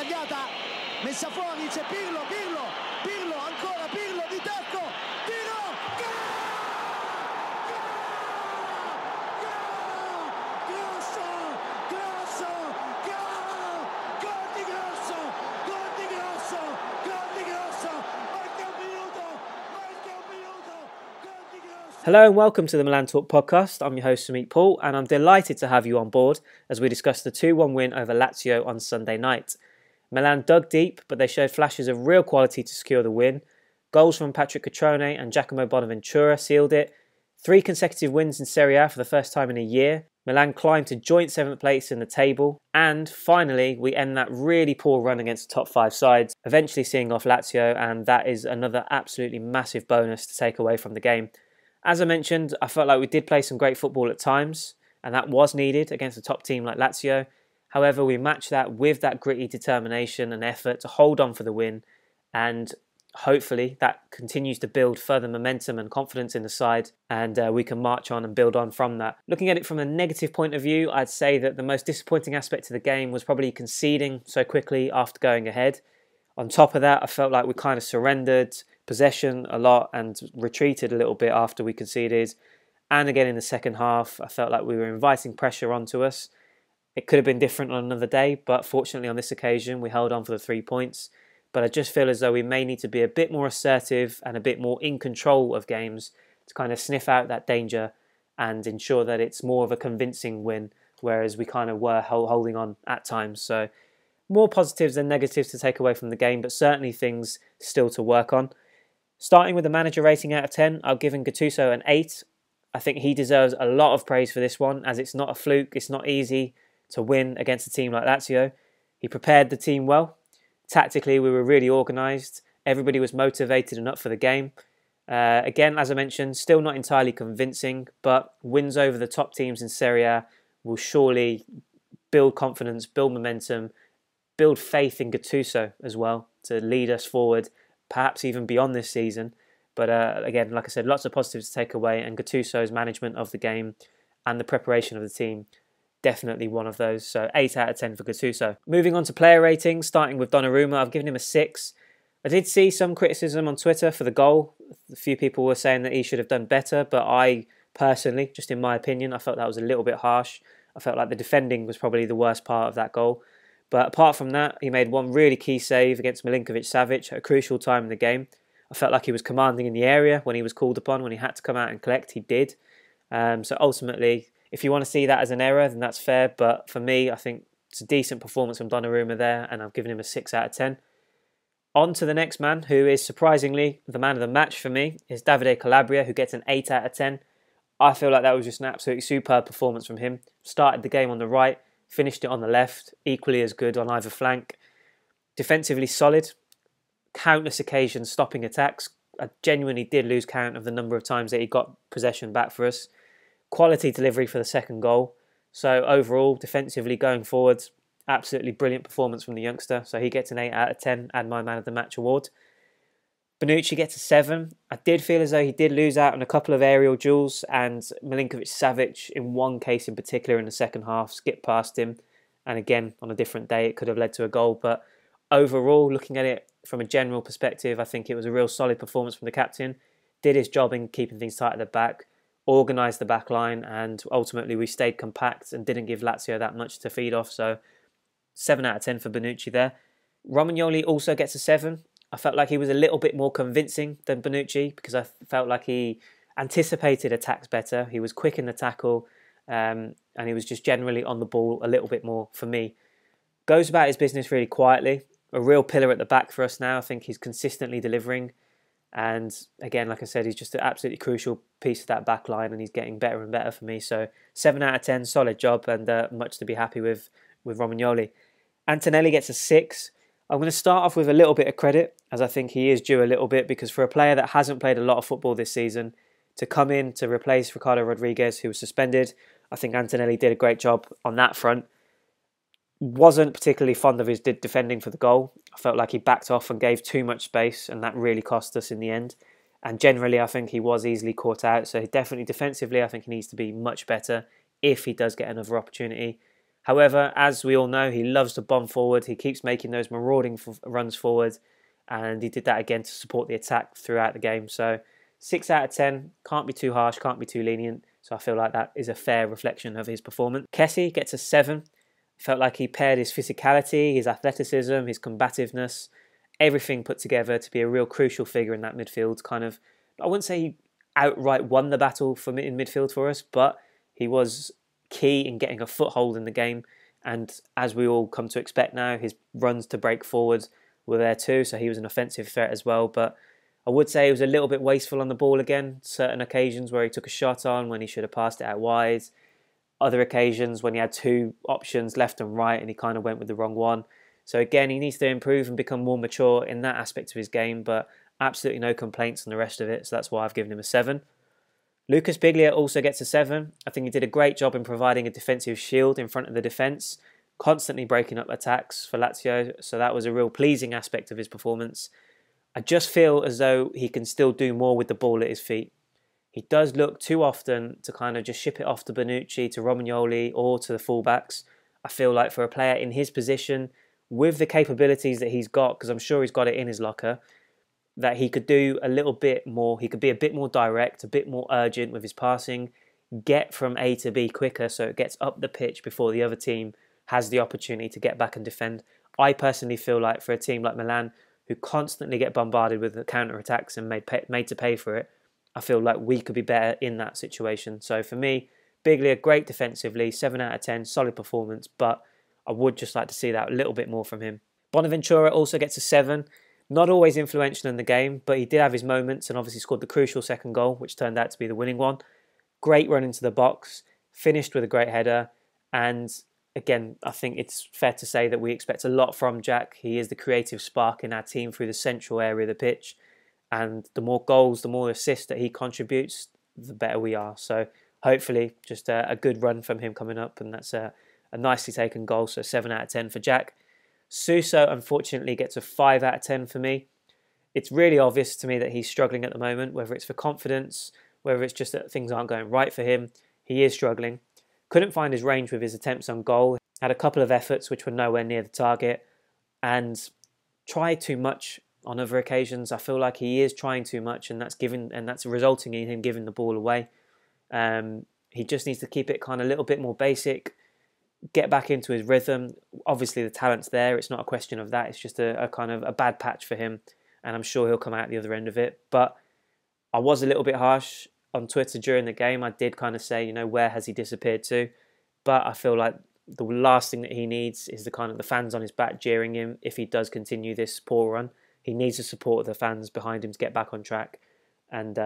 sbagliata, messa fuori, c'è Pirlo, ancora Pirlo di tacco, tiro, gol! Grosso, gol di Grosso, manca un minuto, gol di Grosso. Hello and welcome to the Milan Talk podcast. I'm your host Sumit Paul and I'm delighted to have you on board as we discuss the 2-1 win over Lazio on Sunday night. Milan dug deep, but they showed flashes of real quality to secure the win. Goals from Patrick Cutrone and Giacomo Bonaventura sealed it. 3 consecutive wins in Serie A for the first time in a year. Milan climbed to joint 7th place in the table. And finally, we end that really poor run against the top 5 sides, eventually seeing off Lazio, and that is another absolutely massive bonus to take away from the game. As I mentioned, I felt like we did play some great football at times, and that was needed against a top team like Lazio. However, we matched that with that gritty determination and effort to hold on for the win, and hopefully that continues to build further momentum and confidence in the side, and we can march on and build on from that. Looking at it from a negative point of view, I'd say that the most disappointing aspect of the game was probably conceding so quickly after going ahead. On top of that, I felt like we kind of surrendered possession a lot and retreated a little bit after we conceded. And again in the second half, I felt like we were inviting pressure onto us. It could have been different on another day, but fortunately on this occasion we held on for the 3 points. But I just feel as though we may need to be a bit more assertive and a bit more in control of games to kind of sniff out that danger and ensure that it's more of a convincing win, whereas we kind of were holding on at times. So more positives than negatives to take away from the game, but certainly things still to work on. Starting with the manager rating out of 10, I've given Gattuso an 8. I think he deserves a lot of praise for this one, as it's not a fluke, it's not easy to win against a team like Lazio. He prepared the team well. Tactically, we were really organised. Everybody was motivated and up for the game. Again, as I mentioned, still not entirely convincing, but wins over the top teams in Serie A will surely build confidence, build momentum, build faith in Gattuso as well to lead us forward, perhaps even beyond this season. But again, like I said, lots of positives to take away, and Gattuso's management of the game and the preparation of the team, definitely one of those. So 8 out of 10 for Gattuso. Moving on to player ratings, starting with Donnarumma, I've given him a 6. I did see some criticism on Twitter for the goal. A few people were saying that he should have done better, but I personally, just in my opinion, I felt that was a little bit harsh. I felt like the defending was probably the worst part of that goal. But apart from that, he made one really key save against Milinkovic-Savic at a crucial time in the game. I felt like he was commanding in the area when he was called upon, when he had to come out and collect, he did. So ultimately, if you want to see that as an error, then that's fair. But for me, I think it's a decent performance from Donnarumma there, and I've given him a 6 out of 10. On to the next man, who is surprisingly the man of the match for me, is Davide Calabria, who gets an 8 out of 10. I feel like that was just an absolutely superb performance from him. Started the game on the right, finished it on the left, equally as good on either flank. Defensively solid, countless occasions stopping attacks. I genuinely did lose count of the number of times that he got possession back for us. Quality delivery for the second goal. So overall, defensively going forward, absolutely brilliant performance from the youngster. So he gets an 8 out of 10 and my man of the match award. Bonucci gets a 7. I did feel as though he did lose out on a couple of aerial duels, and Milinkovic-Savic, in one case in particular in the second half, skipped past him. And again, on a different day, it could have led to a goal. But overall, looking at it from a general perspective, I think it was a real solid performance from the captain. Did his job in keeping things tight at the back, organised the back line, and ultimately we stayed compact and didn't give Lazio that much to feed off. So 7 out of 10 for Bonucci there. Romagnoli also gets a 7. I felt like he was a little bit more convincing than Bonucci because I felt like he anticipated attacks better. He was quick in the tackle, and he was just generally on the ball a little bit more for me. Goes about his business really quietly. A real pillar at the back for us now. I think he's consistently delivering. And again, like I said, he's just an absolutely crucial piece of that back line, and he's getting better and better for me. So 7 out of 10, solid job, and much to be happy with Romagnoli. Antonelli gets a 6. I'm going to start off with a little bit of credit, as I think he is due a little bit, because for a player that hasn't played a lot of football this season, to come in to replace Ricardo Rodriguez, who was suspended, I think Antonelli did a great job on that front. Wasn't particularly fond of his defending for the goal. I felt like he backed off and gave too much space, and that really cost us in the end. And generally, I think he was easily caught out. So definitely defensively, I think he needs to be much better if he does get another opportunity. However, as we all know, he loves to bomb forward. He keeps making those marauding runs forward, and he did that again to support the attack throughout the game. So 6 out of 10, can't be too harsh, can't be too lenient. So I feel like that is a fair reflection of his performance. Kessie gets a 7. Felt like he paired his physicality, his athleticism, his combativeness, everything put together to be a real crucial figure in that midfield. Kind of, I wouldn't say he outright won the battle in midfield for us, but he was key in getting a foothold in the game. And as we all come to expect now, his runs to break forward were there too, so he was an offensive threat as well. But I would say he was a little bit wasteful on the ball again. Certain occasions where he took a shot on when he should have passed it out wide. Other occasions when he had 2 options, left and right, and he kind of went with the wrong one. So again, he needs to improve and become more mature in that aspect of his game, but absolutely no complaints on the rest of it, so that's why I've given him a 7. Lucas Biglia also gets a 7. I think he did a great job in providing a defensive shield in front of the defence, constantly breaking up attacks for Lazio, so that was a real pleasing aspect of his performance. I just feel as though he can still do more with the ball at his feet. He does look too often to kind of just ship it off to Bonucci, to Romagnoli or to the fullbacks. I feel like for a player in his position, with the capabilities that he's got, because I'm sure he's got it in his locker, that he could do a little bit more. He could be a bit more direct, a bit more urgent with his passing, get from A to B quicker so it gets up the pitch before the other team has the opportunity to get back and defend. I personally feel like for a team like Milan, who constantly get bombarded with the counter-attacks and made to pay for it, I feel like we could be better in that situation. So for me, Biglia, great defensively, 7 out of 10, solid performance, but I would just like to see that a little bit more from him. Bonaventura also gets a 7. Not always influential in the game, but he did have his moments and obviously scored the crucial second goal, which turned out to be the winning one. Great run into the box, finished with a great header, and again, I think it's fair to say that we expect a lot from Jack. He is the creative spark in our team through the central area of the pitch, and the more goals, the more assists that he contributes, the better we are. So hopefully just a good run from him coming up, and that's a nicely taken goal, so 7 out of 10 for Jack. Suso unfortunately gets a 5 out of 10 for me. It's really obvious to me that he's struggling at the moment, whether it's for confidence, whether it's just that things aren't going right for him. He is struggling. Couldn't find his range with his attempts on goal. Had a couple of efforts which were nowhere near the target, and tried too much on other occasions. I feel like he is trying too much, and that's resulting in him giving the ball away. He just needs to keep it kind of a little bit more basic, get back into his rhythm. Obviously the talent's there, it's not a question of that, it's just a kind of a bad patch for him, and I'm sure he'll come out the other end of it. But I was a little bit harsh on Twitter during the game. I did kind of say, where has he disappeared to? But I feel like the last thing that he needs is the fans on his back jeering him if he does continue this poor run. He needs the support of the fans behind him to get back on track, and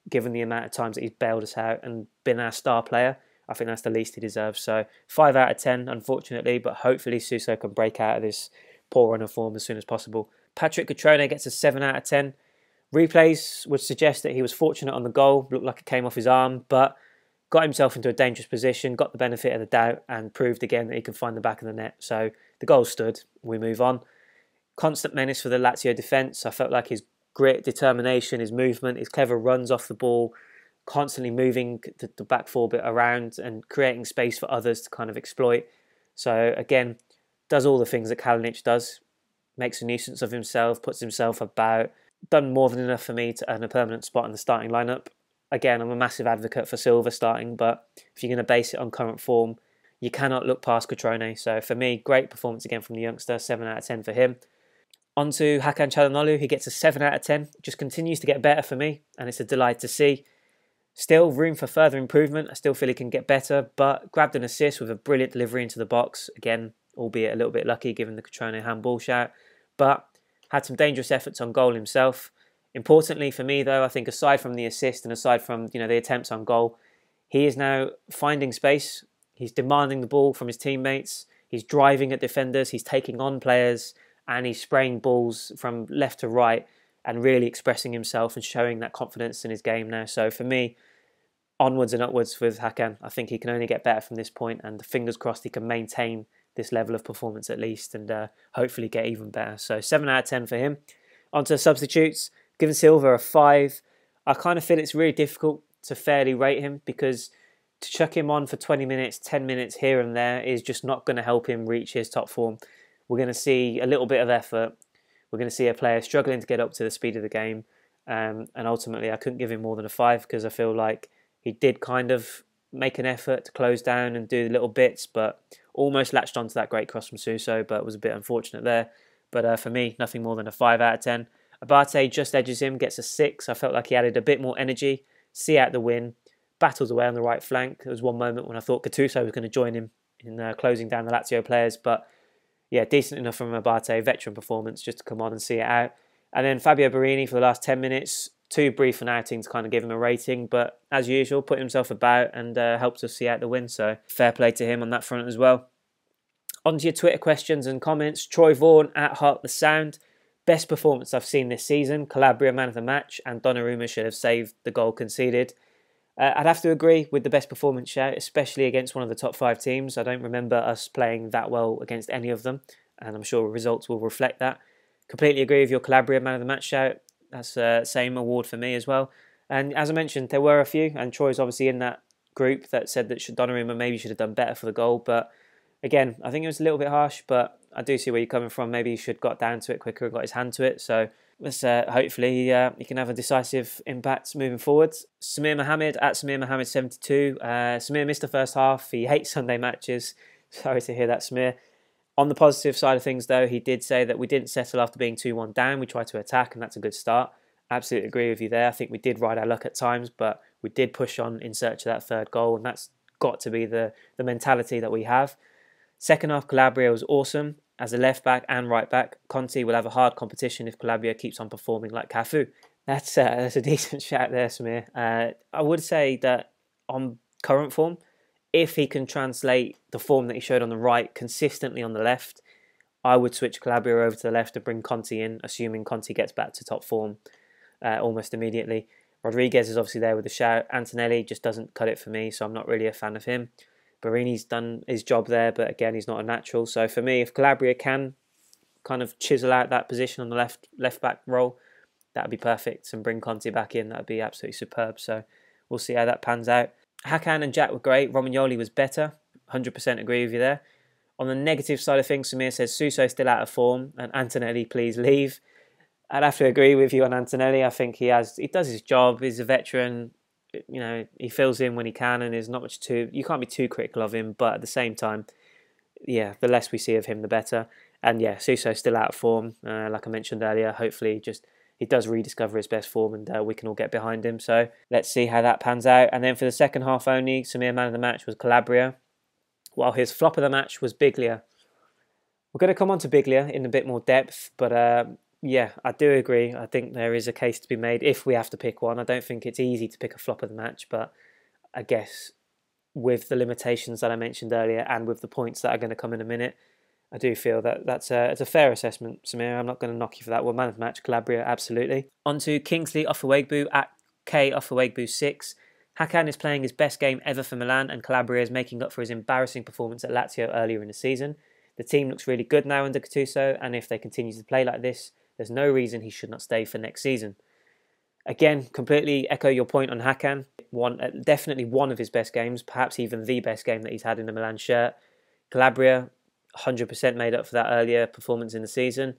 given the amount of times that he's bailed us out and been our star player, I think that's the least he deserves. So 5 out of 10, unfortunately, but hopefully Suso can break out of this poor run of form as soon as possible. Patrick Cutrone gets a 7 out of 10. Replays would suggest that he was fortunate on the goal, looked like it came off his arm, but got himself into a dangerous position, got the benefit of the doubt, and proved again that he could find the back of the net. So the goal stood. We move on. Constant menace for the Lazio defence. I felt like his grit, determination, his movement, his clever runs off the ball, constantly moving the back four bit around and creating space for others to kind of exploit. So again, does all the things that Kalinic does, makes a nuisance of himself, puts himself about, done more than enough for me to earn a permanent spot in the starting lineup. Again, I'm a massive advocate for Silva starting, but if you're going to base it on current form, you cannot look past Cutrone. So for me, great performance again from the youngster, 7 out of 10 for him. On to Hakan Çalhanoğlu, he gets a 7 out of 10. Just continues to get better for me, and it's a delight to see. Still room for further improvement. I still feel he can get better, but grabbed an assist with a brilliant delivery into the box. Again, albeit a little bit lucky given the Cutrone handball shout, but had some dangerous efforts on goal himself. Importantly for me though, I think aside from the assist and aside from the attempts on goal, he is now finding space. He's demanding the ball from his teammates. He's driving at defenders. He's taking on players, and he's spraying balls from left to right and really expressing himself and showing that confidence in his game now. So for me, onwards and upwards with Hakan. I think he can only get better from this point, and fingers crossed he can maintain this level of performance at least, and hopefully get even better. So 7 out of 10 for him. On to substitutes. Given Silva a 5. I kind of feel it's really difficult to fairly rate him because to chuck him on for 20 minutes, 10 minutes here and there is just not going to help him reach his top form. We're going to see a little bit of effort. We're going to see a player struggling to get up to the speed of the game. And ultimately, I couldn't give him more than a 5 because I feel like he did kind of make an effort to close down and do little bits, but almost latched onto that great cross from Suso, but was a bit unfortunate there. But for me, nothing more than a 5 out of 10. Abate just edges him, gets a 6. I felt like he added a bit more energy, see out the win, battles away on the right flank. There was one moment when I thought Gattuso was going to join him in closing down the Lazio players, but yeah, decent enough from Abate, veteran performance just to come on and see it out. And then Fabio Borini for the last 10 minutes, too brief an outing to kind of give him a rating, but as usual, put himself about and helped us see out the win, so fair play to him on that front as well. On to your Twitter questions and comments. Troy Vaughan at Heart the Sound. Best performance I've seen this season. Calabria man of the match, and Donnarumma should have saved the goal conceded. I'd have to agree with the best performance shout, especially against one of the top 5 teams. I don't remember us playing that well against any of them, and I'm sure results will reflect that. Completely agree with your Calabria man of the match shout. That's the same award for me as well. And as I mentioned, there were a few, and Troy's obviously in that group that said that Donnarumma maybe should have done better for the goal. But again, I think it was a little bit harsh, but I do see where you're coming from. Maybe he should have got down to it quicker and got his hand to it. So let's hopefully he can have a decisive impact moving forward. Samir Mohammed at Samir Mohammed 72. Samir missed the first half. He hates Sunday matches. Sorry to hear that, Samir. On the positive side of things, though, he did say that we didn't settle after being 2-1 down. We tried to attack, and that's a good start. Absolutely agree with you there. I think we did ride our luck at times, but we did push on in search of that third goal, and that's got to be the mentality that we have. Second half, Calabria was awesome. As a left back and right back, Conte will have a hard competition if Calabria keeps on performing like Cafu. That's a decent shout there, Samir. I would say that on current form, if he can translate the form that he showed on the right consistently on the left, I would switch Calabria over to the left and bring Conte in, assuming Conte gets back to top form almost immediately. Rodriguez is obviously there with a shout. Antonelli just doesn't cut it for me, so I'm not really a fan of him. Barini's done his job there, but again, he's not a natural. So for me, if Calabria can kind of chisel out that position on the left back role, that would be perfect. And bring Conte back in, that would be absolutely superb. So we'll see how that pans out. Hakan and Jack were great. Romagnoli was better. 100% agree with you there. On the negative side of things, Samir says Suso still out of form and Antonelli, please leave. I'd have to agree with you on Antonelli. I think he does his job. He's a veteran. You know, he fills in when he can, and there's not much you can't be too critical of him. But at the same time, yeah, the less we see of him, the better. And yeah, Suso's still out of form. Like I mentioned earlier, hopefully he does rediscover his best form and we can all get behind him. So let's see how that pans out. And then for the second half only, Samir man of the match was Calabria, while his flop of the match was Biglia. We're going to come on to Biglia in a bit more depth, but yeah, I do agree. I think there is a case to be made if we have to pick one. I don't think it's easy to pick a flop of the match, but I guess with the limitations that I mentioned earlier and with the points that are going to come in a minute, I do feel that it's a fair assessment, Samir. I'm not going to knock you for that one. Man of the match, Calabria, absolutely. On to Kingsley Ofawegbu at K Ofawegbu 6. Hakan is playing his best game ever for Milan, and Calabria is making up for his embarrassing performance at Lazio earlier in the season. The team looks really good now under Gattuso, and if they continue to play like this, there's no reason he should not stay for next season. Again, completely echo your point on Hakan. Definitely one of his best games, perhaps even the best game that he's had in the Milan shirt. Calabria, 100% made up for that earlier performance in the season.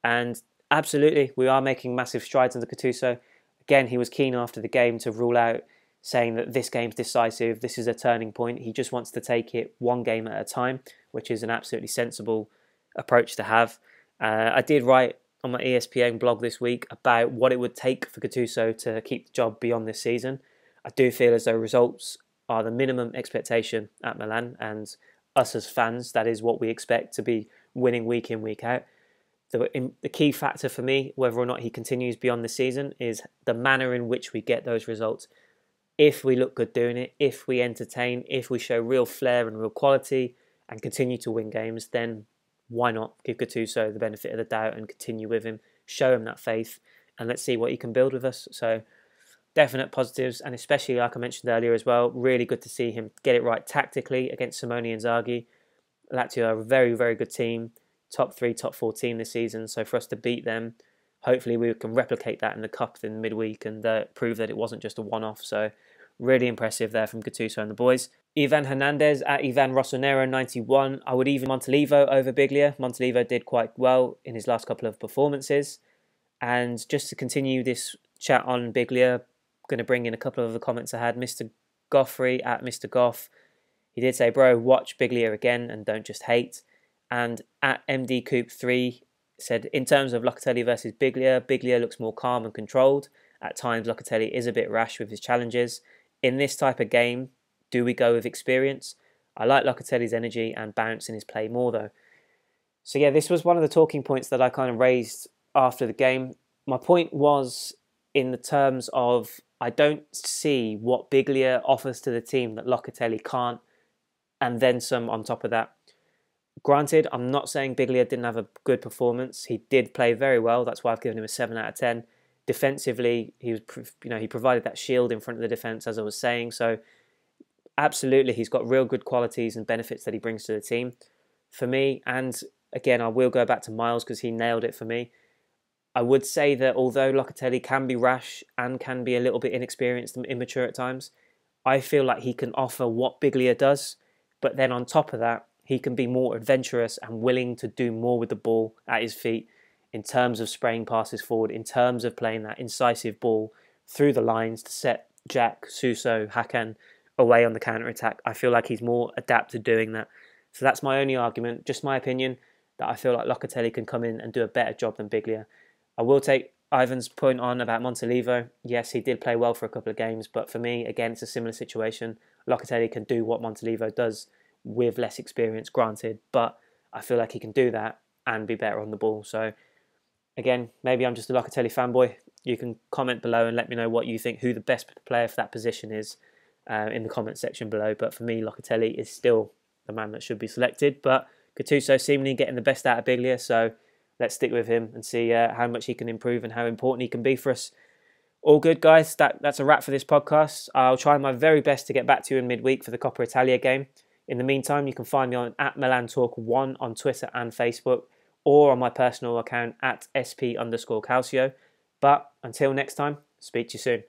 And absolutely, we are making massive strides under Gattuso. Again, he was keen after the game to rule out saying that this game's decisive, this is a turning point. He just wants to take it one game at a time, which is an absolutely sensible approach to have. I did write on my ESPN blog this week about what it would take for Gattuso to keep the job beyond this season. I do feel as though results are the minimum expectation at Milan, and us as fans, that is what we expect to be winning week in, week out. The key factor for me, whether or not he continues beyond this season, is the manner in which we get those results. If we look good doing it, if we entertain, if we show real flair and real quality and continue to win games, then why not give Gattuso the benefit of the doubt and continue with him, show him that faith, and let's see what he can build with us. So definite positives, and especially like I mentioned earlier as well, really good to see him get it right tactically against Simone Inzaghi. Lazio are a very, very good team, top 3, top 4 team this season, so for us to beat them, hopefully we can replicate that in the Cup in midweek and prove that it wasn't just a one-off. So Really impressive there from Gattuso and the boys. Ivan Hernandez at Ivan Rossonero 91. I would even Montalivo over Biglia. Montalivo did quite well in his last couple of performances. And just to continue this chat on Biglia, I'm going to bring in a couple of the comments I had. Mr. Goffrey at Mr. Goff, he did say, bro, watch Biglia again and don't just hate. And at MD Coop 3 said, in terms of Locatelli versus Biglia, Biglia looks more calm and controlled. At times, Locatelli is a bit rash with his challenges. In this type of game, do we go with experience? I like Locatelli's energy and bounce in his play more though. So yeah, this was one of the talking points that I kind of raised after the game. My point was in the terms of I don't see what Biglia offers to the team that Locatelli can't, and then some on top of that. Granted, I'm not saying Biglia didn't have a good performance. He did play very well. That's why I've given him a 7 out of 10. Defensively, he provided that shield in front of the defence, as I was saying. So absolutely, he's got real good qualities and benefits that he brings to the team. For me, and again, I will go back to Miles because he nailed it for me. I would say that although Locatelli can be rash and can be a little bit inexperienced and immature at times, I feel like he can offer what Biglia does. But then on top of that, he can be more adventurous and willing to do more with the ball at his feet in terms of spraying passes forward, in terms of playing that incisive ball through the lines to set Jack, Suso, Hakan away on the counter-attack. I feel like he's more adept to doing that. So that's my only argument, just my opinion, that I feel like Locatelli can come in and do a better job than Biglia. I will take Ivan's point on about Montalivo. Yes, he did play well for a couple of games, but for me, again, it's a similar situation. Locatelli can do what Montalivo does with less experience, granted, but I feel like he can do that and be better on the ball. So, again, maybe I'm just a Locatelli fanboy. You can comment below and let me know what you think, who the best player for that position is in the comment section below. But for me, Locatelli is still the man that should be selected. But Gattuso seemingly getting the best out of Biglia, so let's stick with him and see how much he can improve and how important he can be for us. All good, guys. That's a wrap for this podcast. I'll try my very best to get back to you in midweek for the Coppa Italia game. In the meantime, you can find me on @MilanTalk1 on Twitter and Facebook, or on my personal account @SP_Calcio. But until next time, speak to you soon.